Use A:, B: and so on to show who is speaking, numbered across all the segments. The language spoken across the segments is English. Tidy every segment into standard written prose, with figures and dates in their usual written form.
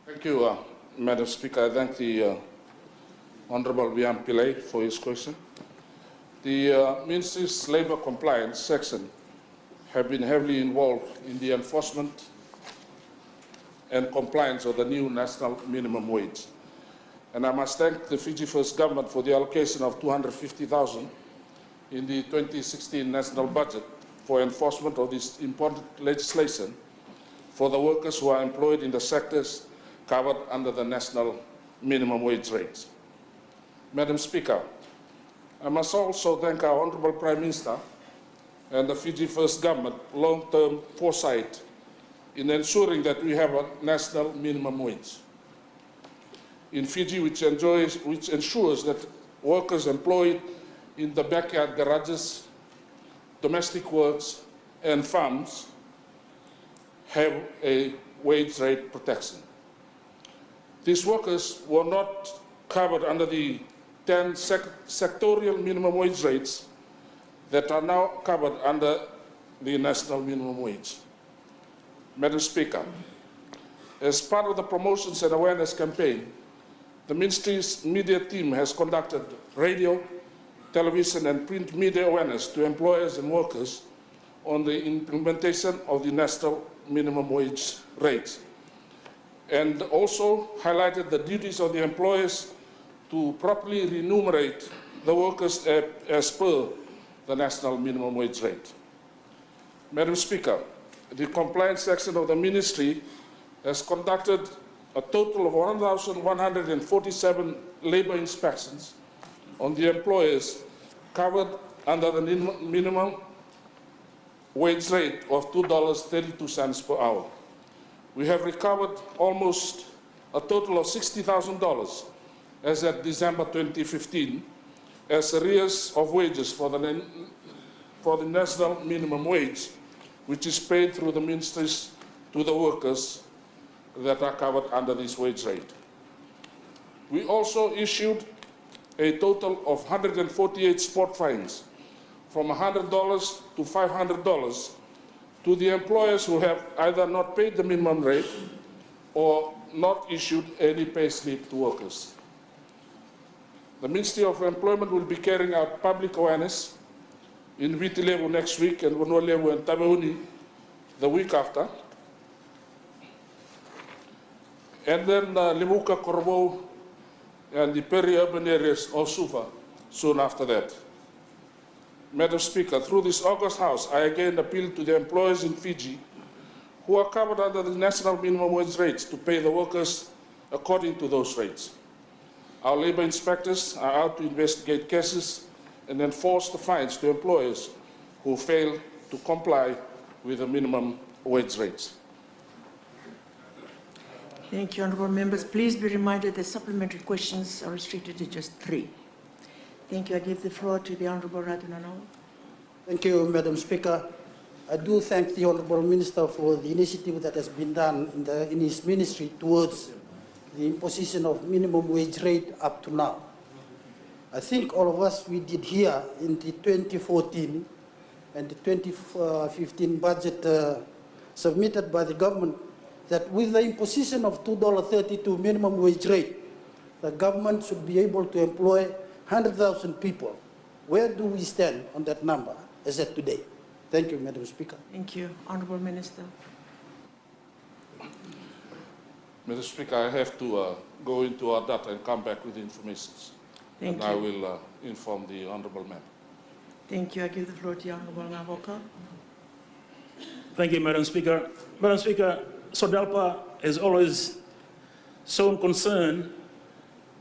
A: Thank you, Madam Speaker. I thank the Honourable Vian Pillay for his question. The Ministry's Labour Compliance section have been heavily involved in the enforcement and compliance of the new national minimum wage. And I must thank the Fiji First Government for the allocation of $250,000 in the 2016 national budget for enforcement of this important legislation for the workers who are employed in the sectors covered under the national minimum wage rates. Madam Speaker, I must also thank our Honourable Prime Minister and the Fiji First Government long-term foresight in ensuring that we have a national minimum wage in Fiji, which ensures that workers employed in the backyard garages, domestic works, and farms have a wage rate protection. These workers were not covered under the 10 sectorial minimum wage rates that are now covered under the national minimum wage. Madam Speaker, as part of the promotions and awareness campaign, the Ministry's media team has conducted radio, television, and print media awareness to employers and workers on the implementation of the national minimum wage rates, and also highlighted the duties of the employers to properly remunerate the workers as per the national minimum wage rate. Madam Speaker, the compliance section of the Ministry has conducted a total of 1,147 labour inspections on the employers covered under the minimum wage rate of $2.32 per hour. We have recovered almost a total of $60,000 as at December 2015 as arrears of wages for the national minimum wage, which is paid through the ministries to the workers that are covered under this wage rate. We also issued a total of 148 spot fines from $100 to $500 to the employers who have either not paid the minimum rate or not issued any pay slip to workers. The Ministry of Employment will be carrying out public awareness in Vitilevu next week and Wonolevu and Taveuni the week after, and then Limuka, Koroilavesau, and the peri-urban areas of Suva soon after that. Madam Speaker, through this August House, I again appeal to the employers in Fiji who are covered under the national minimum wage rates to pay the workers according to those rates. Our labour inspectors are out to investigate cases and enforce the fines to employers who fail to comply with the minimum wage rates.
B: Thank you, honourable members. Please be reminded that supplementary questions are restricted to just 3. Thank you. I give the floor to the Honourable Radunanau.
C: Thank you, Madam Speaker. I do thank the Honourable Minister for the initiative that has been done in his ministry towards the imposition of minimum wage rate up to now. I think all of us, we did hear in the 2014 and the 2015 budget submitted by the government that with the imposition of $2.32 minimum wage rate, the government should be able to employ 100,000 people. Where do we stand on that number as of today? Thank you, Madam Speaker.
B: Thank you. Honourable Minister.
A: Madam Speaker, I have to go into our data and come back with information.
B: Thank you.
A: I will inform the Honourable Member.
B: Thank you. I give the floor to the Honourable Ngavoka.
D: Thank you, Madam Speaker. Madam Speaker, SODALPA has always shown concern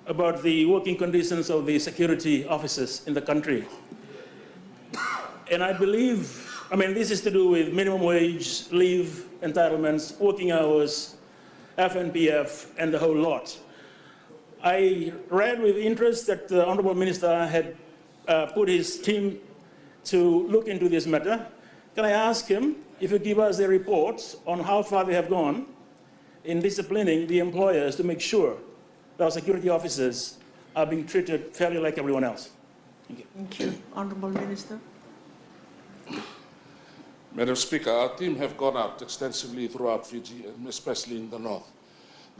D: about the working conditions of the security officers in the country. And I believe, this is to do with minimum wage, leave entitlements, working hours, FNPF, and the whole lot. I read with interest that the Honourable Minister had put his team to look into this matter. Can I ask him if he give us a report on how far they have gone in disciplining the employers to make sure that our security officers are being treated fairly like everyone else? Thank you.
B: Thank you. Honourable Minister.
A: Madam Speaker, our team have gone out extensively throughout Fiji, especially in the north.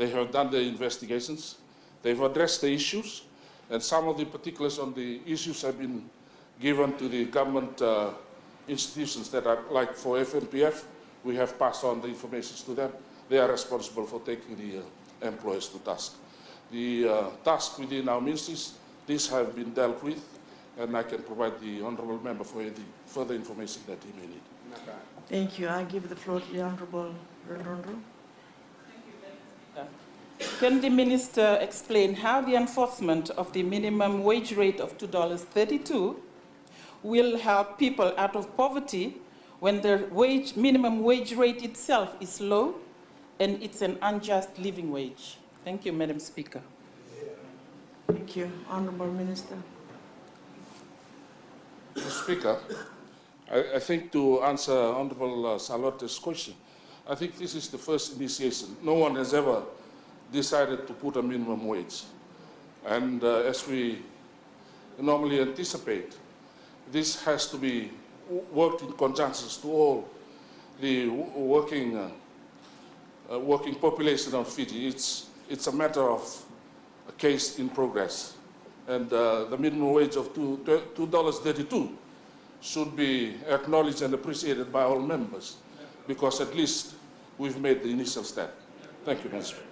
A: They have done their investigations. They've addressed the issues, and some of the particulars on the issues have been given to the government institutions that are, like for FNPF, we have passed on the information to them. They are responsible for taking the employers to task. The task within our ministries, these have been dealt with, and I can provide the honourable member for any further information that he may need.
B: Thank you. I give the floor to the Honourable Rondo.
E: Can the Minister explain how the enforcement of the minimum wage rate of $2.32 will help people out of poverty when the minimum wage rate itself is low and it's an unjust living wage? Thank you, Madam Speaker.
B: Thank you. Honourable Minister.
A: Mr. Speaker, I think to answer Honourable Salote's question, I think this is the first initiation. No one has ever decided to put a minimum wage. And as we normally anticipate, this has to be worked in conjunction to all the working population of Fiji. It's a matter of a case in progress. And the minimum wage of $2.32 should be acknowledged and appreciated by all members, because at least we've made the initial step. Thank you, Mr. Speaker.